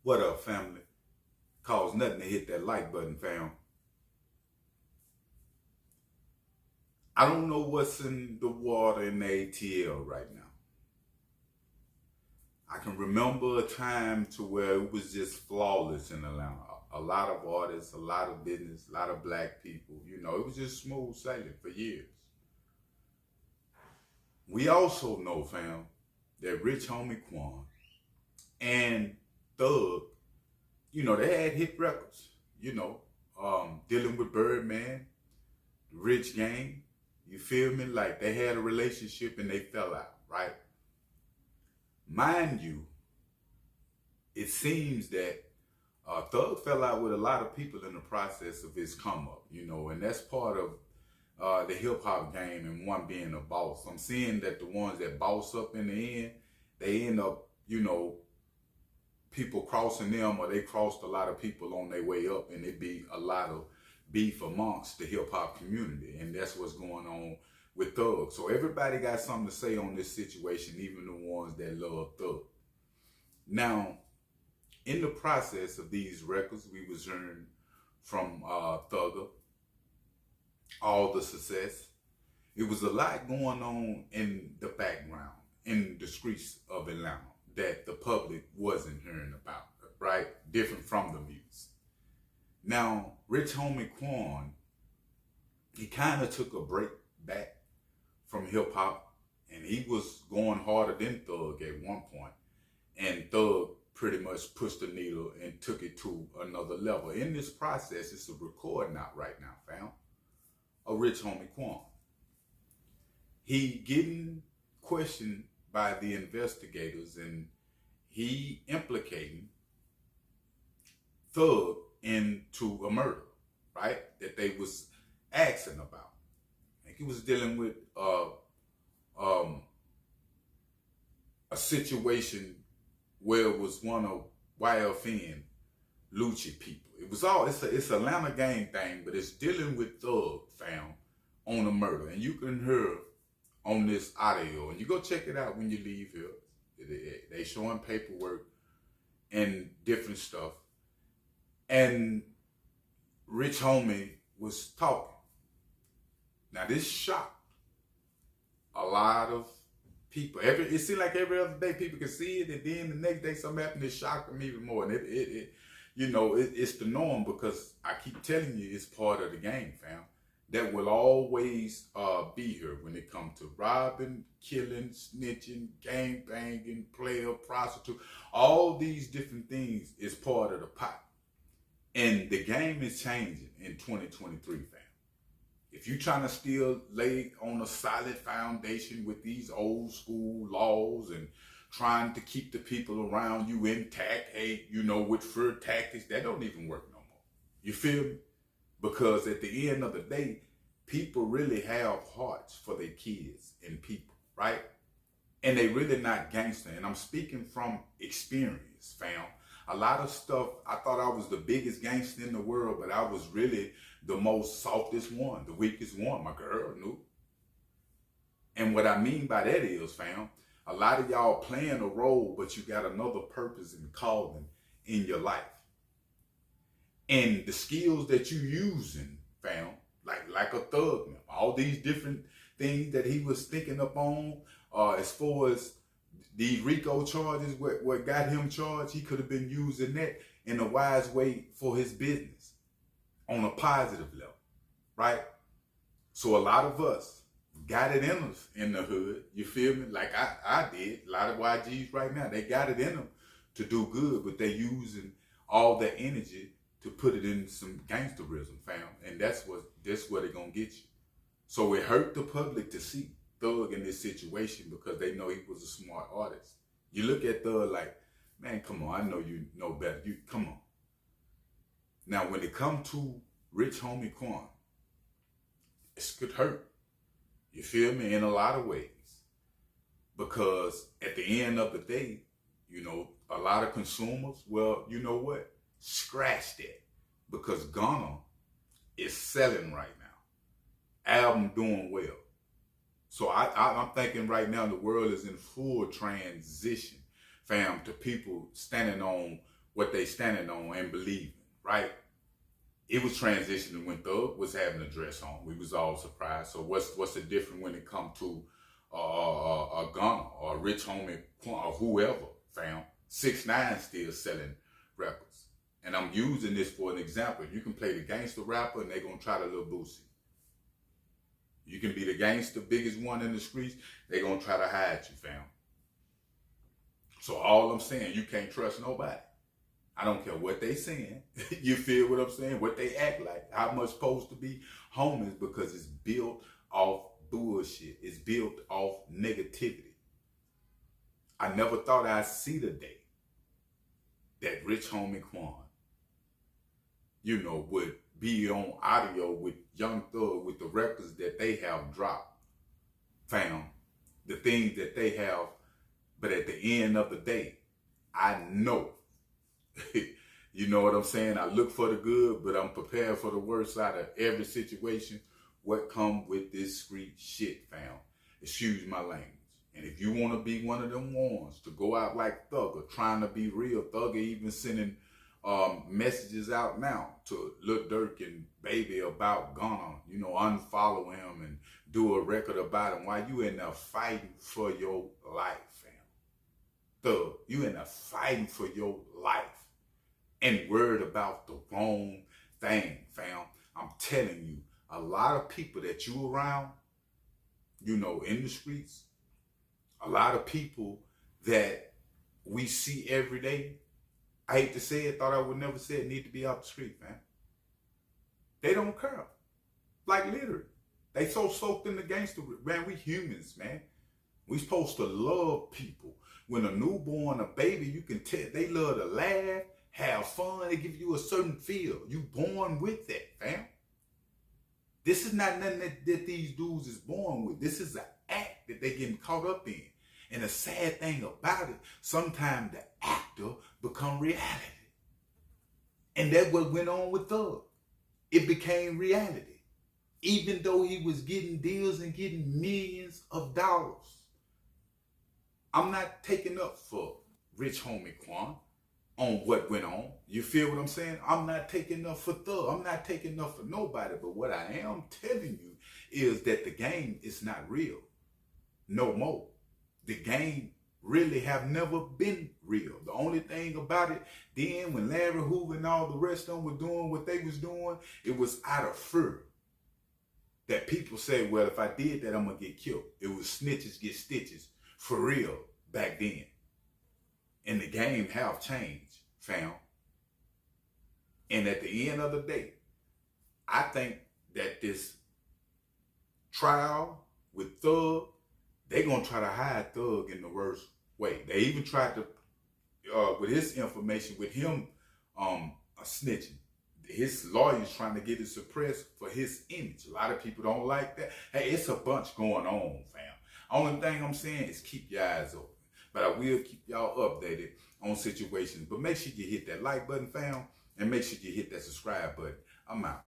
What up, family? Costs nothing to hit that like button, fam. I don't know what's in the water in the ATL right now. I can remember a time to where it was just flawless in Atlanta. A lot of artists, a lot of business, a lot of black people. It was just smooth sailing for years. We also know, fam, that Rich Homie Quan and Thug, they had hit records, dealing with Birdman, Rich Gang, you feel me? Like they had a relationship and they fell out, right? Mind you, it seems that Thug fell out with a lot of people in the process of his come up, and that's part of the hip hop game and one being a boss. I'm seeing that the ones that boss up in the end, they end up, people crossing them, or they crossed a lot of people on their way up, and it be a lot of beef amongst the hip hop community, and that's what's going on with Thug. So everybody got something to say on this situation, even the ones that love Thug. Now, in the process of these records, we was hearing from Thugger, all the success. It was a lot going on in the background, in the streets of Atlanta, that the public wasn't hearing about, right? Different from the music. Now, Rich Homie Quan, he kind of took a break back from hip hop, and he was going harder than Thug at one point. And Thug pretty much pushed the needle and took it to another level. In this process, it's a recording out right now, fam, of Rich Homie Quan. He getting questioned by the investigators, and he implicating Thug into a murder, right? That they was asking about. I think he was dealing with a situation where it was one of YFN Lucci people. It's a Atlanta gang thing, but it's dealing with Thug, fam, on a murder. And you can hear on this audio, and you go check it out when you leave here. They showing paperwork and different stuff. And Rich Homie was talking. Now this shocked a lot of people. It seemed like every other day people could see it, and then the next day something happened that shocked them even more. And it's the norm, because I keep telling you, it's part of the game, fam. That will always be here when it comes to robbing, killing, snitching, gang banging, player, prostitute. All these different things is part of the pot. And the game is changing in 2023, fam. If you're trying to still lay on a solid foundation with these old school laws and trying to keep the people around you intact, hey, with fear tactics, that don't even work no more. You feel me? Because at the end of the day, people really have hearts for their kids and people, right? And they really not gangster. And I'm speaking from experience, fam. A lot of stuff, I thought I was the biggest gangster in the world, but I was really the most softest one, the weakest one. My girl knew. And what I mean by that is, fam, a lot of y'all playing a role, but you got another purpose and calling in your life. And the skills that you using, fam, like a thug, man, all these different things that he was thinking up on, as far as these RICO charges, what got him charged, he could have been using that in a wise way for his business on a positive level, right? So a lot of us got it in us in the hood, you feel me? Like I did, a lot of YGs right now, they got it in them to do good, but they using all that energy to put it in some gangsterism, fam. And that's where they're gonna get you. So it hurt the public to see Thug in this situation, because they know he was a smart artist. You look at Thug like, man, come on, I know you know better. Come on. Now, when it comes to Rich Homie Quan, it could hurt. You feel me? In a lot of ways. Because at the end of the day, a lot of consumers, well, you know what? Scratch that. Because Gunna is selling right now. Album doing well. So I'm thinking right now the world is in full transition, fam, to people standing on what they standing on and believing, right? It was transitioning when Thug was having a dress on. We was all surprised. So what's the difference when it come to a Gunna or a Rich Homie or whoever, fam? 6ix9ine still selling records. And I'm using this for an example. You can play the gangster rapper and they gonna try to Lil Boosie. You can be the gangster, biggest one in the streets, they gonna try to hide you, fam. So all I'm saying, you can't trust nobody. I don't care what they saying. You feel what I'm saying? What they act like. How much supposed to be homies, because it's built off bullshit. It's built off negativity. I never thought I'd see the day that Rich Homie Quan, you know, would be on audio with Young Thug with the records that they have dropped, fam. The things that they have. But at the end of the day, I know. You know what I'm saying? I look for the good, but I'm prepared for the worst out of every situation. What come with this street shit, fam? Excuse my language. And if you want to be one of them ones to go out like Thugger, trying to be real, Thugger even sending messages out now to Lil Durk and Baby about Gunna, you know, unfollow him and do a record about him while you in there fighting for your life, fam. Thug, you in there fighting for your life and worried about the wrong thing, fam. I'm telling you, a lot of people that you around, you know, in the streets, a lot of people that we see every day, I hate to say it, thought I would never say it, need to be off the street, man. They don't care. Like literally. They so soaked in the gangster, man, we humans, man. We supposed to love people. When a newborn, a baby, you can tell they love to laugh, have fun, they give you a certain feel. You born with that, fam. This is not nothing that these dudes is born with. This is an act that they getting caught up in. And the sad thing about it, sometimes the actor become reality. And that's what went on with Thug. It became reality. Even though he was getting deals and getting millions of dollars. I'm not taking up for Rich Homie Quan on what went on. You feel what I'm saying? I'm not taking up for Thug. I'm not taking up for nobody. But what I am telling you is that the game is not real. No more. The game really have never been real. The only thing about it, then when Larry Hoover and all the rest of them were doing what they was doing, it was out of fear. That people say, well, if I did that, I'm going to get killed. It was snitches get stitches for real back then. And the game have changed, fam. And at the end of the day, I think that this trial with Thug, they're going to try to hide Thug in the worst way. They even tried to, with his information, with him snitching. His lawyer's trying to get it suppressed for his image. A lot of people don't like that. Hey, it's a bunch going on, fam. Only thing I'm saying is keep your eyes open. But I will keep y'all updated on situations. But make sure you hit that like button, fam. And make sure you hit that subscribe button. I'm out.